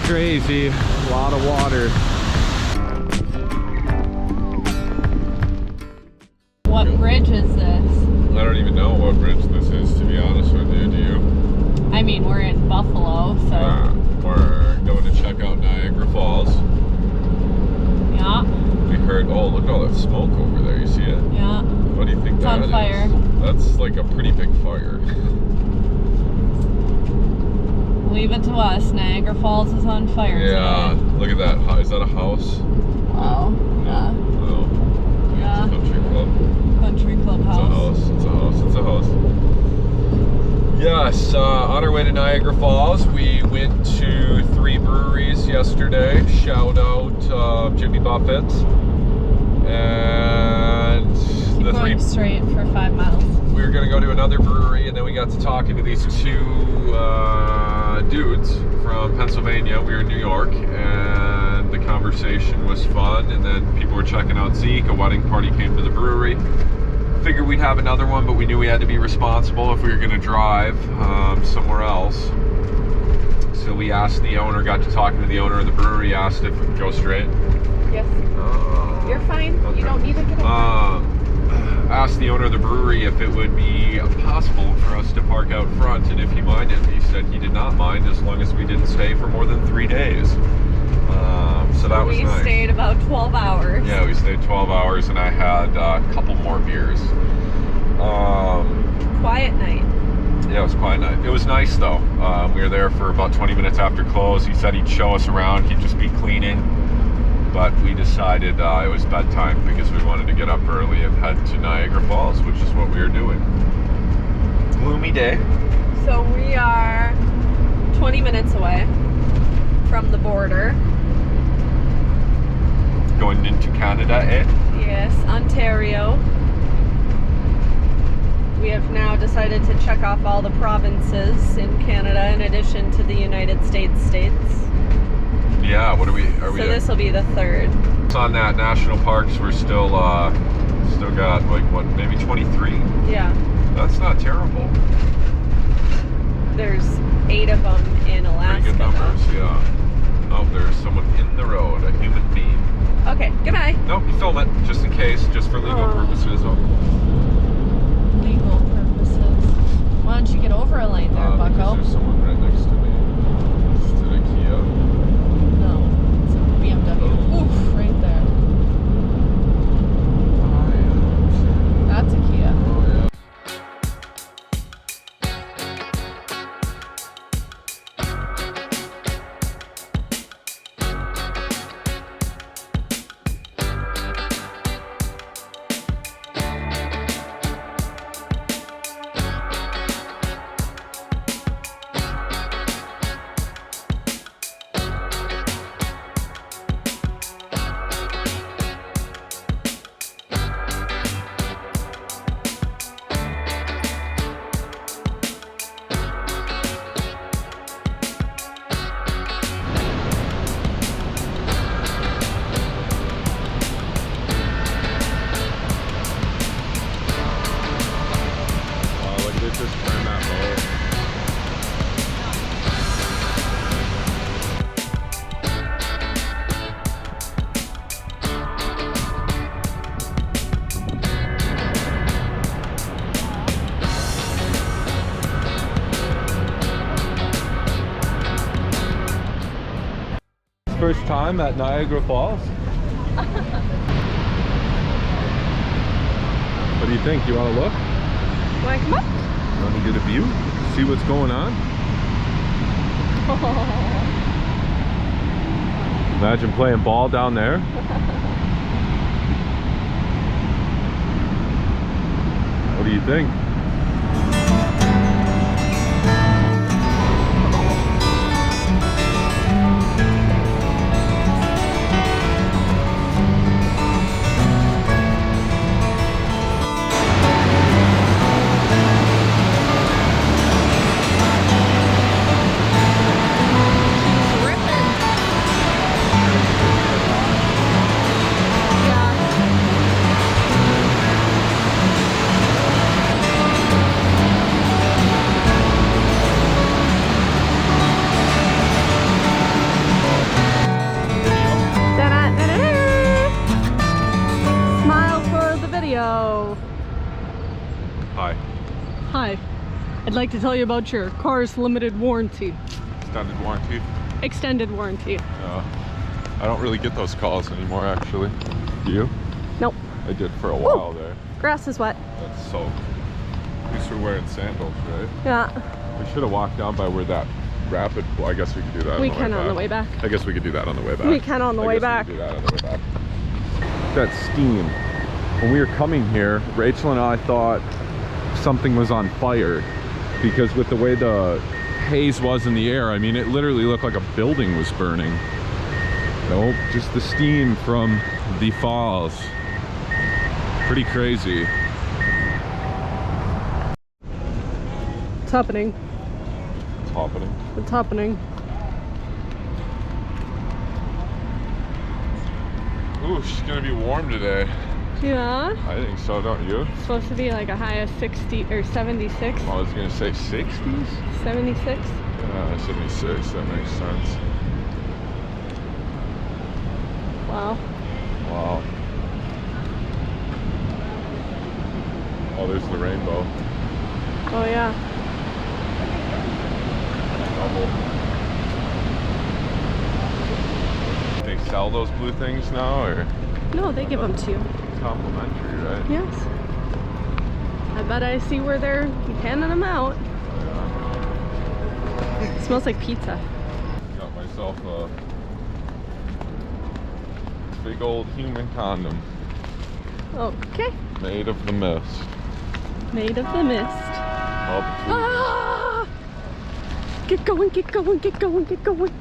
crazy. A lot of water. What bridge is this? I don't even know what bridge this is, to be honest with you. Do you? I mean, we're in Buffalo, so... We're going to check out Niagara Falls. Yeah. We heard, oh, look at all that smoke over there. You see it? Yeah. What do you think that is? It's on fire. That's like a pretty big fire. Leave it to us. Niagara Falls is on fire Yeah. today. Look at that. Is that a house? Oh. Yeah. Oh. Yeah. It's a country club. Country club house. It's a house. It's a house. Yes, on our way to Niagara Falls, we went to 3 breweries yesterday. Shout out Jimmy Buffett's. And Keep the going 3 straight for 5 miles. we were going to go to another brewery, and then we got to talking to these 2 dudes from Pennsylvania. We were in New York, and the conversation was fun. And then people were checking out Zeke. A wedding party came to the brewery. Figured we'd have another one, but we knew we had to be responsible if we were going to drive somewhere else. So we asked the owner, got to talking to the owner of the brewery, asked if we could go straight. Yes. You're fine. Okay. You don't need to get up. Asked the owner of the brewery if it would be possible for us to park out front and if he minded. He said he did not mind as long as we didn't stay for more than 3 days. So that was nice. We stayed about 12 hours. Yeah, we stayed 12 hours and I had a couple more beers. Quiet night. Yeah, it was a quiet night. It was nice though. We were there for about 20 minutes after close. He said he'd show us around, he'd just be cleaning. But we decided it was bedtime because we wanted to get up early and head to Niagara Falls, which is what we were doing. Gloomy day. So we are 20 minutes away from the border. Going into Canada, eh? Yes, Ontario. We have now decided to check off all the provinces in Canada in addition to the United States states. Yeah, what are we? So this will be the 3rd. On that national parks, we're still got like what, maybe 23? Yeah. That's not terrible. There's 8 of them in Alaska. Pretty good numbers, yeah. Oh, there's someone in the road, a human being. Okay, goodbye. Nope, you film it, just in case, just for legal purposes. Legal purposes. Why don't you get over a lane there, Because bucko? there's someone right next to me. Is it a Kia? No, it's a BMW. Oof, right there. Oh, yeah. That's a Kia. Oh, yeah. Just turn that boat. First time at Niagara Falls. What do you think? You want to look? Want to come up? Want to get a view? See what's going on? Imagine playing ball down there. What do you think? Yo. Hi. Hi. I'd like to tell you about your car's limited warranty. Extended warranty? Extended warranty. I don't really get those calls anymore, actually. Do you? Nope. I did for a while there. Grass is wet. That's soaked. At least we're wearing sandals, right? Yeah. We should have walked down by where that rapid... Well, I guess we could do that We can on the way back. I guess we could do that on the way back. We can on the way back. We could do that on the way back. That steam. When we were coming here, Rachel and I thought something was on fire because with the way the haze was in the air, I mean, it literally looked like a building was burning. Nope, just the steam from the falls. Pretty crazy. What's happening? It's happening. What's happening? Ooh, she's gonna be warm today. Yeah. I think so, don't you? It's supposed to be like a high of 60 or 76. I was gonna say 60s? 76. Yeah, 76, that makes sense. Wow. Wow. Oh, there's the rainbow. Oh yeah. They sell those blue things now, or No, they give them to you. complimentary, right? Yes. I bet I see where they're handing them out. It smells like pizza. Got myself a big old human condom. Okay. Made of the mist. Made of the mist. All between Ah! Get going, get going, get going, get going.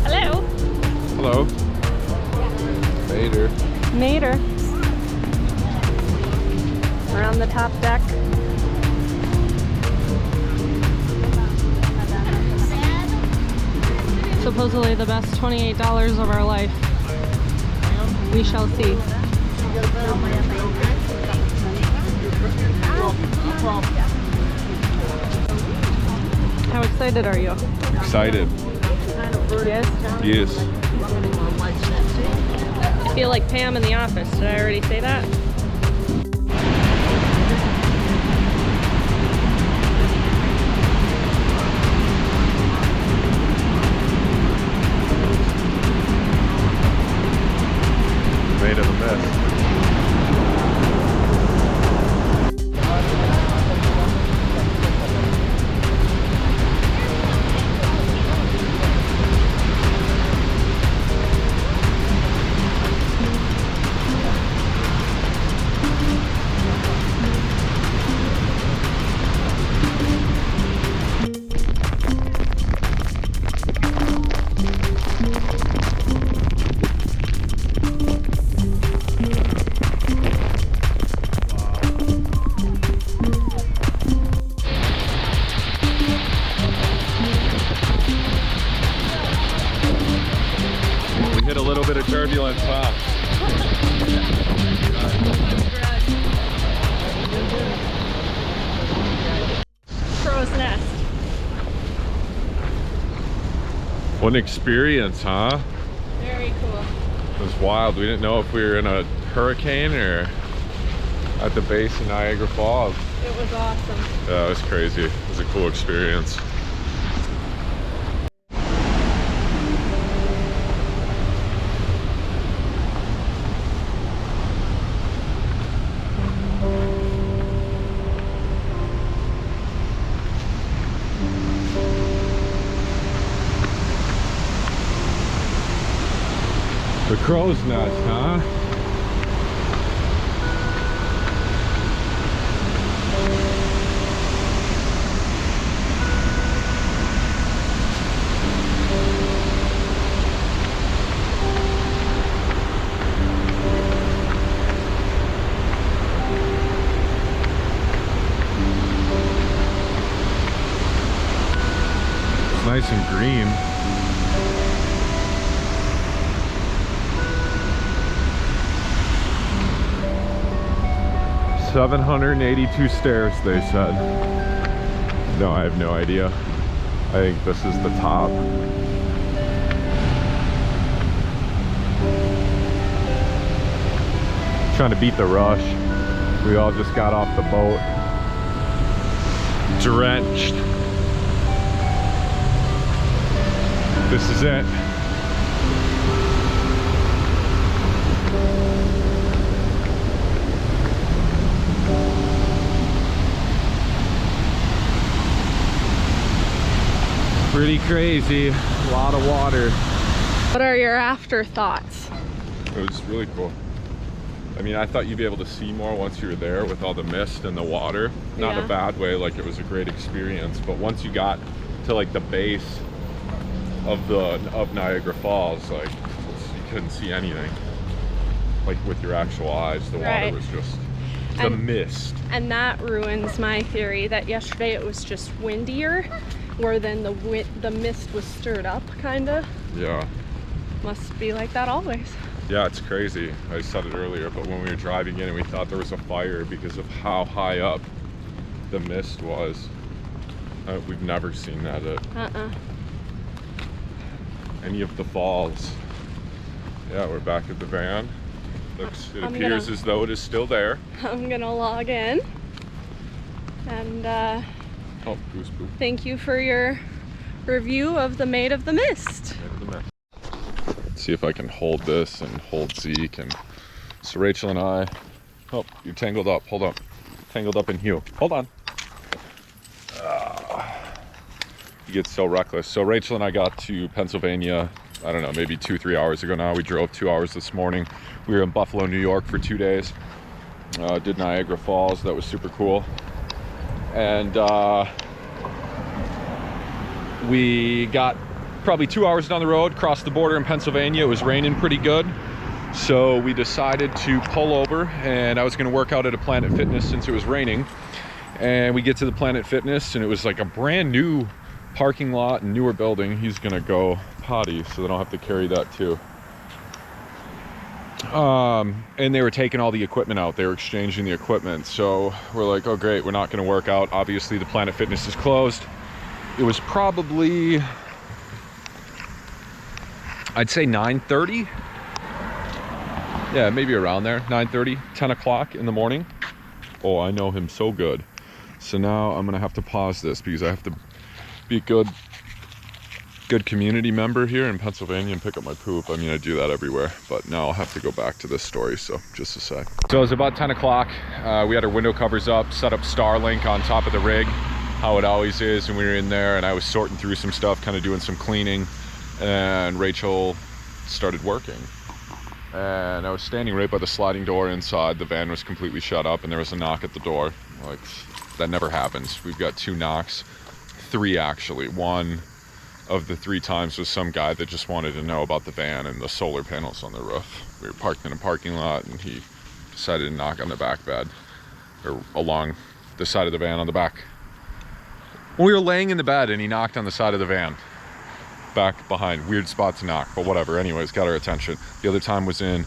Hello. Hello. Later. Mater. We're on the top deck. Supposedly the best $28 of our life. We shall see. How excited are you? Excited. Yes? Yes. I feel like Pam in The Office. Did I already say that? Made of the mist. We hit a little bit of turbulence, huh? Crow's Nest. What an experience, huh? Very cool. It was wild. We didn't know if we were in a hurricane or at the base of Niagara Falls. It was awesome. Yeah, it was crazy. It was a cool experience. The crow's nest, huh? It's nice and green. 782 stairs, they said. No, I have no idea. I think this is the top. Trying to beat the rush. We all just got off the boat. Drenched. This is it. Pretty crazy, a lot of water. What are your afterthoughts? It was really cool. I mean, I thought you'd be able to see more once you were there with all the mist and the water. Not in a bad way, like it was a great experience. But once you got to like the base of Niagara Falls, like you couldn't see anything. Like with your actual eyes, the water was just the mist. And that ruins my theory that yesterday it was just windier, where then the mist was stirred up, kinda. Yeah. Must be like that always. Yeah, it's crazy. I said it earlier, but when we were driving in and we thought there was a fire because of how high up the mist was. We've never seen that at any of the falls. Yeah, we're back at the van. It appears as though it is still there. I'm gonna log in. And oh, goose poop. Thank you for your review of the Maid of the Mist. Let's see if I can hold this and hold Zeke. And so Rachel and I, oh, you're tangled up, hold up. Tangled up in Hugh, hold on. You get so reckless. So Rachel and I got to Pennsylvania, I don't know, maybe 2-3 hours ago now. We drove 2 hours this morning. We were in Buffalo, New York for 2 days. Did Niagara Falls, that was super cool. And we got probably 2 hours down the road, crossed the border in Pennsylvania. It was raining pretty good. So we decided to pull over, and I was gonna work out at a Planet Fitness since it was raining. And we get to the Planet Fitness and it was like a brand new parking lot and newer building. He's gonna go potty, so they don't have to carry that too. And they were taking all the equipment out. They were exchanging the equipment. So we're like, oh great, we're not gonna work out. Obviously the Planet Fitness is closed. It was probably, I'd say 9:30. Yeah, maybe around there, 9:30, 10 o'clock in the morning. Oh, I know him so good. So now I'm gonna have to pause this because I have to be a good community member here in Pennsylvania and pick up my poop. I mean, I do that everywhere, but now I'll have to go back to this story, so just a sec. So it was about 10 o'clock. We had our window covers up, set up Starlink on top of the rig, how it always is, and we were in there and I was sorting through some stuff, kind of doing some cleaning, and Rachel started working. And I was standing right by the sliding door inside. The van was completely shut up and there was a knock at the door. Like, that never happens. We've got 2 knocks, 3 actually. One of the 3 times was some guy that just wanted to know about the van and the solar panels on the roof. We were parked in a parking lot and he decided to knock on the back bed, or along the side of the van on the back. We were laying in the bed and he knocked on the side of the van. Back behind, weird spot to knock, but whatever. Anyways, got our attention. The other time was in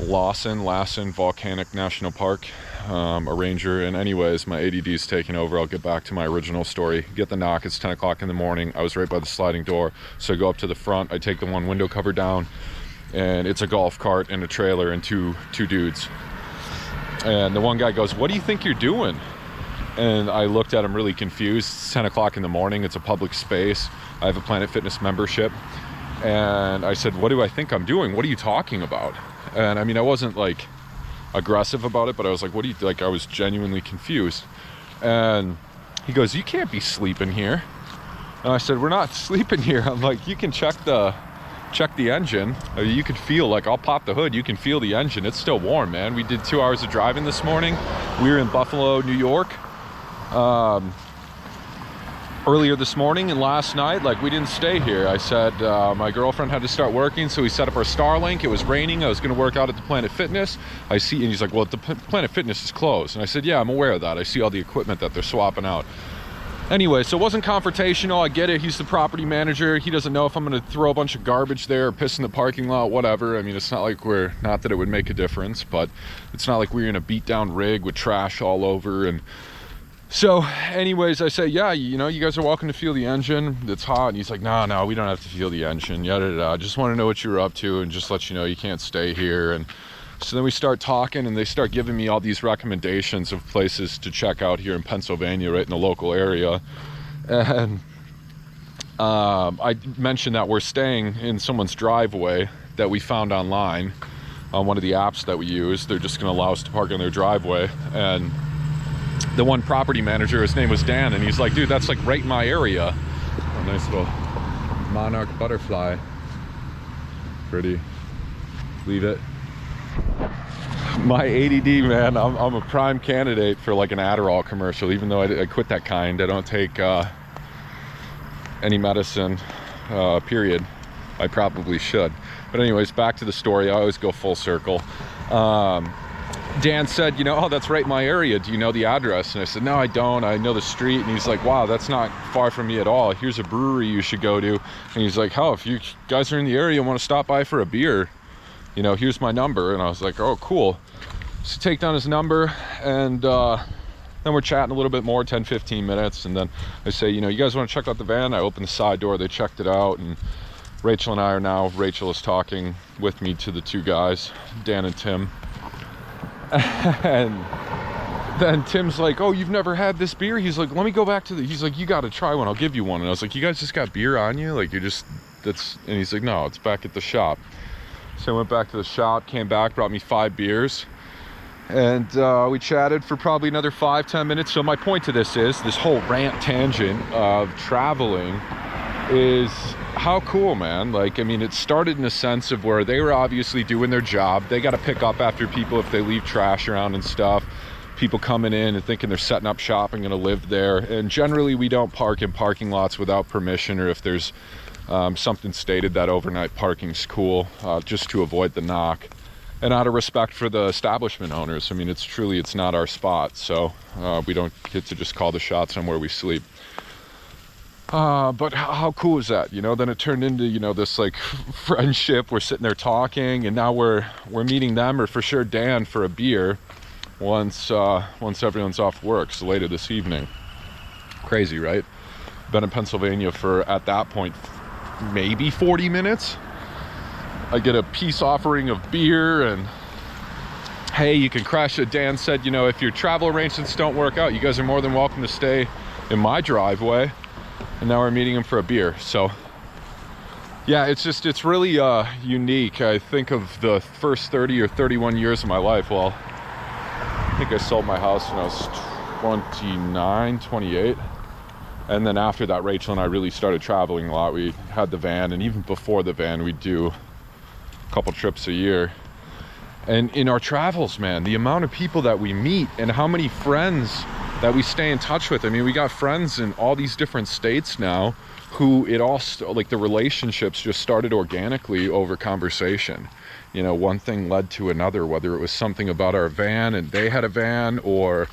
Lassen Volcanic National Park, a ranger. And anyways, my ADD's taking over. I'll get back to my original story. Get the knock, it's 10 o'clock in the morning. I was right by the sliding door, so I go up to the front. I take the one window cover down, and it's a golf cart and a trailer and two dudes. And the one guy goes, "What do you think you're doing?" And I looked at him really confused. It's 10 o'clock in the morning. It's a public space. I have a Planet Fitness membership. And I said, "What do I think I'm doing? What are you talking about?" And I mean, I wasn't like aggressive about it, but I was like, "What do you," like, I was genuinely confused. And he goes, "You can't be sleeping here." And I said, "We're not sleeping here." I'm like, "You can check the engine. I mean, you can feel, like, I'll pop the hood. You can feel the engine. It's still warm, man." We did 2 hours of driving this morning. We were in Buffalo, New York. Earlier this morning and last night, like, we didn't stay here. I said my girlfriend had to start working, so we set up our Starlink. It was raining. I was going to work out at the Planet Fitness. I see, and he's like, "Well, the Planet Fitness is closed." And I said, "Yeah, I'm aware of that. I see all the equipment that they're swapping out." Anyway, so it wasn't confrontational. I get it. He's the property manager. He doesn't know if I'm going to throw a bunch of garbage there or piss in the parking lot, whatever. I mean, it's not like not that it would make a difference, but it's not like we're in a beat down rig with trash all over. And so anyways, I say, yeah, you know, you guys are welcome to feel the engine. It's hot. And he's like, no, we don't have to feel the engine. Yada, yada. I just want to know what you're up to and just let you know you can't stay here. And so then we start talking, and they start giving me all these recommendations of places to check out here in Pennsylvania, right in the local area. And I mentioned that we're staying in someone's driveway that we found online on one of the apps that we use. They're just going to allow us to park in their driveway. And the one property manager, his name was Dan, and he's like, dude, that's like right in my area. A nice little monarch butterfly. Pretty. Leave it. My ADD, man, I'm a prime candidate for like an Adderall commercial, even though I quit that kind. I don't take any medicine, period. I probably should. But anyways, back to the story. I always go full circle. Dan said, you know, oh, that's right in my area. Do you know the address? And I said, no, I don't. I know the street. And he's like, wow, that's not far from me at all. Here's a brewery you should go to. And he's like, oh, if you guys are in the area and want to stop by for a beer, you know, here's my number. And I was like, oh, cool. So take down his number, and then we're chatting a little bit more, 10-15 minutes. And then I say, you know, you guys want to check out the van? I opened the side door. They checked it out, and Rachel and I are now, Rachel is talking with me to the two guys, Dan and Tim. And then Tim's like, oh, you've never had this beer? He's like, let me go back to he's like, you got to try one. I'll give you one. And I was like, you guys just got beer on you? Like, and he's like, no, it's back at the shop. So I went back to the shop, came back, brought me 5 beers. And we chatted for probably another 5-10 minutes. So my point to this is, this whole rant tangent of traveling is how cool, man. Like, I mean, it started in a sense of where they were obviously doing their job. They got to pick up after people if they leave trash around and stuff. People coming in and thinking they're setting up shop and going to live there. And generally we don't park in parking lots without permission, or if there's something stated that overnight parking's cool, just to avoid the knock. And out of respect for the establishment owners. I mean, it's not our spot, so we don't get to just call the shots on where we sleep. But how cool is that? You know, then it turned into, you know, this like friendship. We're sitting there talking, and now we're meeting them, or for sure Dan, for a beer once everyone's off work, so later this evening. Crazy, right? Been in Pennsylvania for, at that point, maybe 40 minutes. I get a peace offering of beer, and hey, you can crash it. Dan said, you know, if your travel arrangements don't work out, you guys are more than welcome to stay in my driveway. And now we're meeting him for a beer. So yeah, it's really unique. I think of the first 30 or 31 years of my life. Well, I think I sold my house when I was 29, 28. And then after that, Rachel and I really started traveling a lot. We had the van, and even before the van, we'd do a couple trips a year. And in our travels, man, the amount of people that we meet and how many friends that we stay in touch with. I mean, we got friends in all these different states now who like the relationships just started organically over conversation. You know, one thing led to another, whether it was something about our van and they had a van, or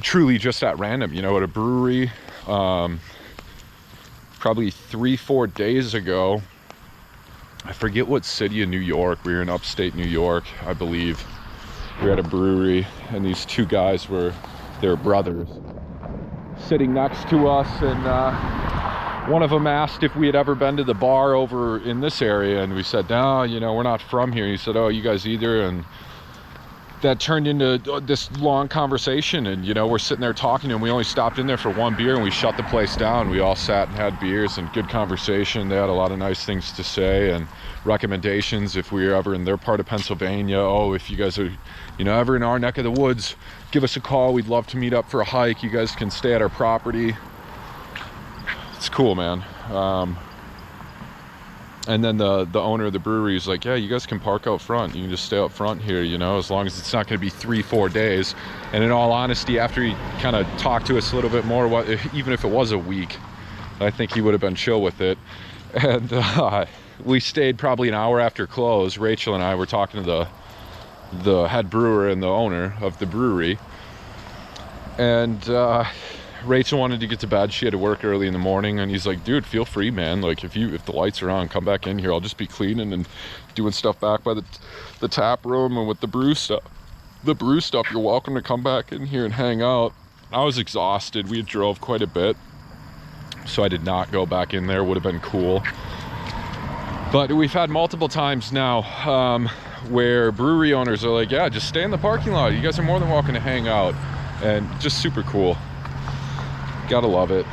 truly just at random, you know, at a brewery. Probably 3-4 days ago, I forget what city in New York. We were in upstate New York, I believe. We were at a brewery, and these two guys they're brothers, sitting next to us, and one of them asked if we had ever been to the bar over in this area, and we said, no, you know, we're not from here. He said, oh, you guys either? And that turned into this long conversation, and you know, we're sitting there talking, and we only stopped in there for one beer, and we shut the place down. We all sat and had beers and good conversation. They had a lot of nice things to say and recommendations if we were ever in their part of Pennsylvania. Oh, if you guys are, you know, ever in our neck of the woods, give us a call. We'd love to meet up for a hike. You guys can stay at our property. It's cool, man. And then the owner of the brewery is like, yeah, you guys can park out front. You can just stay out front here, you know, as long as it's not going to be 3-4 days. And in all honesty, after he kind of talked to us a little bit more, even if it was a week, I think he would have been chill with it. And we stayed probably an hour after close. Rachel and I were talking to the head brewer and the owner of the brewery. And Rachel wanted to get to bed. She had to work early in the morning, and he's like, dude, feel free, man. Like, if the lights are on, come back in here. I'll just be cleaning and doing stuff back by the tap room and with the brew stuff. You're welcome to come back in here and hang out. I was exhausted. We had drove quite a bit, so I did not go back in there. Would have been cool. But we've had multiple times now where brewery owners are like, yeah, just stay in the parking lot. You guys are more than welcome to hang out. And just super cool. Gotta love it.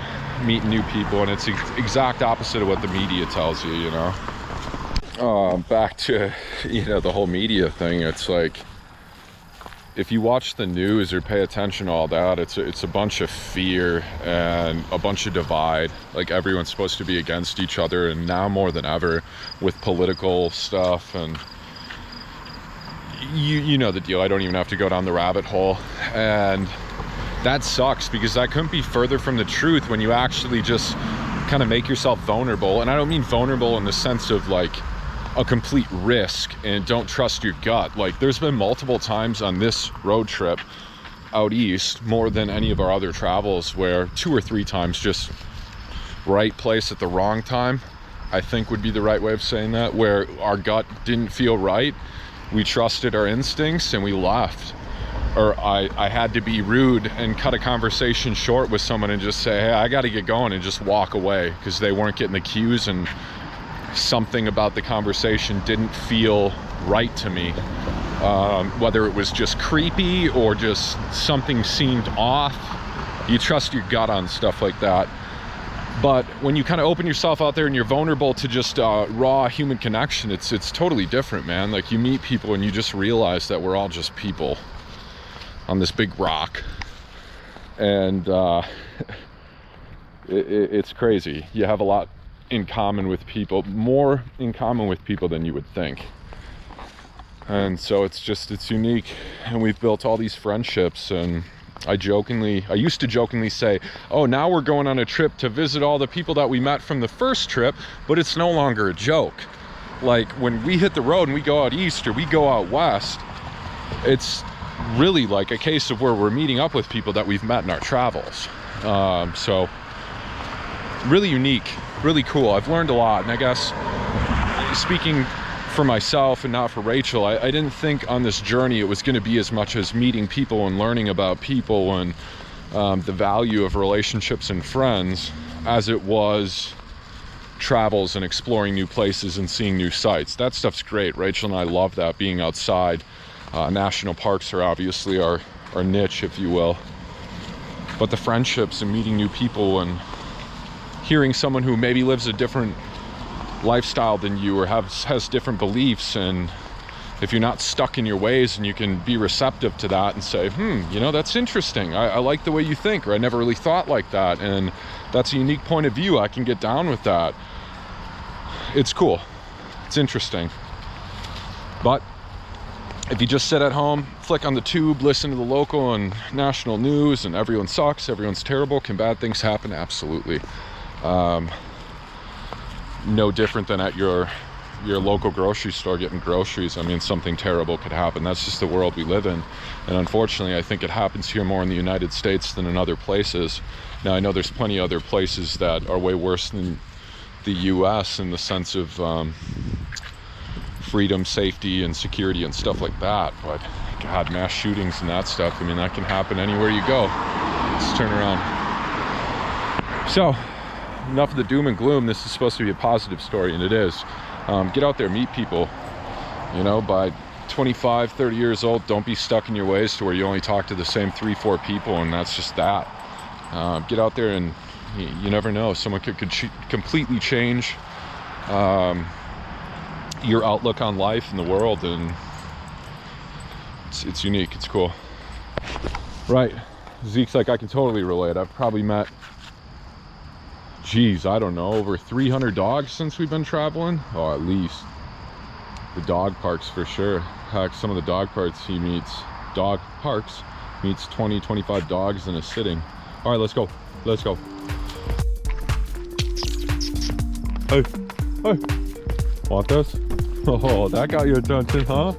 Meeting new people, and it's the exact opposite of what the media tells you, you know. Back to, you know, the whole media thing. It's like, if you watch the news or pay attention to all that, it's a bunch of fear and a bunch of divide. Like, everyone's supposed to be against each other, and now more than ever with political stuff. And you know the deal. I don't even have to go down the rabbit hole. And that sucks, because that couldn't be further from the truth when you actually just kind of make yourself vulnerable. And I don't mean vulnerable in the sense of like a complete risk and don't trust your gut. Like, there's been multiple times on this road trip out east, more than any of our other travels, where 2 or 3 times just right place at the wrong time, I think would be the right way of saying that, where our gut didn't feel right. We trusted our instincts and we left. Or I had to be rude and cut a conversation short with someone and just say, hey, I got to get going, and just walk away because they weren't getting the cues and something about the conversation didn't feel right to me. Whether it was just creepy or just something seemed off. You trust your gut on stuff like that. But when you kind of open yourself out there and you're vulnerable to just raw human connection, it's totally different, man. Like, you meet people and you just realize that we're all just people on this big rock. And it's crazy. You have a lot in common with people, more in common with people than you would think. And so it's unique. And we've built all these friendships, and I used to jokingly say, oh, now we're going on a trip to visit all the people that we met from the first trip, but it's no longer a joke. Like, when we hit the road and we go out east or we go out west, it's really like a case of where we're meeting up with people that we've met in our travels. So really unique, really cool. I've learned a lot, and I guess speaking for myself and not for Rachel, I didn't think on this journey it was going to be as much as meeting people and learning about people and the value of relationships and friends as it was travels and exploring new places and seeing new sights. That stuff's great. Rachel and I love that, being outside. National parks are obviously our niche, if you will. But the friendships and meeting new people and hearing someone who maybe lives a different lifestyle than you or has different beliefs, and if you're not stuck in your ways and you can be receptive to that and say, you know, that's interesting. I like the way you think, or I never really thought like that, and that's a unique point of view. I can get down with that. It's cool. It's interesting. But if you just sit at home, flick on the tube, listen to the local and national news, and everyone sucks, everyone's terrible, can bad things happen? Absolutely. No different than at your local grocery store getting groceries. I mean, something terrible could happen. That's just the world we live in. And unfortunately, I think it happens here more in the United States than in other places. Now, I know there's plenty of other places that are way worse than the US in the sense of freedom, safety, and security and stuff like that. But God, mass shootings and that stuff, I mean, that can happen anywhere you go. Let's turn around. So, enough of the doom and gloom. This is supposed to be a positive story, and it is. Get out there, meet people. You know, by 25, 30 years old, don't be stuck in your ways to where you only talk to the same 3-4 people, and that's just that. Get out there, and you never know. Someone could completely change your outlook on life and the world, and it's unique. It's cool. Right. Zeke's like, I can totally relate. I've probably met, geez, I don't know, over 300 dogs since we've been traveling. Oh, at least. The dog parks for sure. Heck, some of the dog parks meets 20, 25 dogs in a sitting. All right, let's go. Let's go. Hey, hey. Want this? Oh, that got your attention, huh?